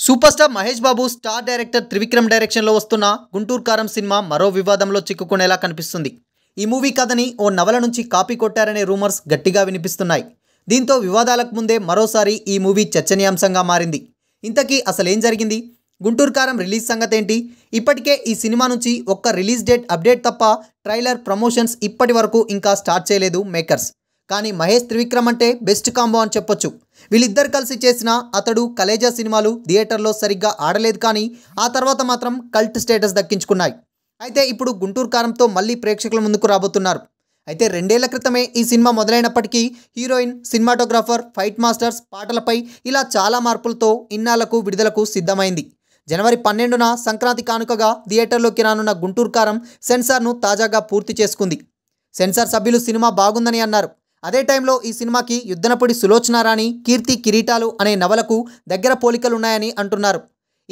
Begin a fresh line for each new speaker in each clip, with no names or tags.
Super star Mahesh Babu star director Trivikram డైరెక్షన్లో వస్తున్న గుంటూరు కారం సినిమా మరో వివాదంలో చిక్కుకునేలా కనిపిస్తుంది. ఈ మూవీ కథని ఓ నవల నుంచి కాపీ కొట్టారనే రూమర్స్ గట్టిగా వినిపిస్తున్నాయి. దీంతో వివాదాలకు ముందే మరోసారి ఈ మూవీ చర్చనీయాంశంగా మారింది. ఇంతకీ అసలేం జరిగింది? గుంటూరు కారం రిలీజ్ సంగతేంటి? ఇప్పటికే ఈ సినిమా నుంచి ఒక్క రిలీజ్ డేట్ అప్డేట్ తప్ప ట్రైలర్ ప్రమోషన్స్ ఇప్పటి వరకు ఇంకా స్టార్ట్ చేయలేదు మేకర్స్. కానీ మహేష్ త్రివిక్రమ్ అంటే బెస్ట్ కాంబో అని చెప్పొచ్చు. వీళ్ళిద్దరు కలిసి చేసిన అతడు కలేజా సినిమాలు థియేటర్లో సరిగ్గా ఆడలేదు, కానీ ఆ తర్వాత మాత్రం కల్ట్ స్టేటస్ దక్కించుకున్నాయి. అయితే ఇప్పుడు గుంటూరు కారంతో మళ్ళీ ప్రేక్షకుల ముందుకు రాబోతున్నారు. అయితే 2 ఏళ్ల క్రితమే ఈ సినిమా మొదలైనప్పటికీ హీరోయిన్, సినిమాటోగ్రాఫర్, ఫైట్ మాస్టర్స్, పాటలపై ఇలా చాలా మార్పులతో ఇన్నాళ్లకు విడుదలకు సిద్ధమైంది. జనవరి 12న సంక్రాంతి కానుకగా థియేటర్లోకి రానున్న గుంటూరు కారం సెన్సార్ను తాజాగా పూర్తి చేసుకుంది. సెన్సార్ సభ్యులు సినిమా బాగుందని అన్నారు. అదే టైంలో ఈ సినిమాకి యుద్ధనపూడి సులోచన రాణి, కీర్తి కిరీటాలు అనే నవలకు దగ్గర పోలికలున్నాయని అంటున్నారు.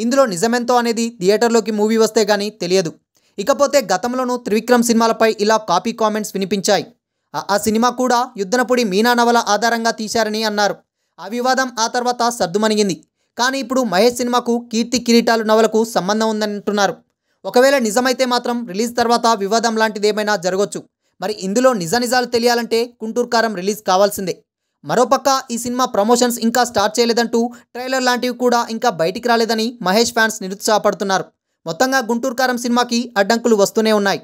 ఇందులో నిజమెంతో అనేది థియేటర్లోకి మూవీ వస్తే గానీ తెలియదు. ఇకపోతే గతంలోనూ త్రివిక్రమ్ సినిమాలపై ఇలా కాపీ కామెంట్స్ వినిపించాయి. ఆ సినిమా కూడా యుద్ధనపూడి మీనా నవల ఆధారంగా తీశారని అన్నారు. ఆ వివాదం ఆ తర్వాత సర్దుమణిగింది. కానీ ఇప్పుడు మహేష్ సినిమాకు కీర్తి కిరీటాలు నవలకు సంబంధం ఉందంటున్నారు. ఒకవేళ నిజమైతే మాత్రం రిలీజ్ తర్వాత వివాదం లాంటిదేమైనా జరగొచ్చు. మరి ఇందులో నిజాలు తెలియాలంటే గుంటూరు కారం రిలీజ్ కావాల్సిందే. మరోపక్క ఈ సినిమా ప్రమోషన్స్ ఇంకా స్టార్ట్ చేయలేదంటూ ట్రైలర్ లాంటివి కూడా ఇంకా బయటికి రాలేదని మహేష్ ఫ్యాన్స్ నిరుత్సాహపడుతున్నారు. మొత్తంగా గుంటూరు కారం సినిమాకి అడ్డంకులు వస్తూనే ఉన్నాయి.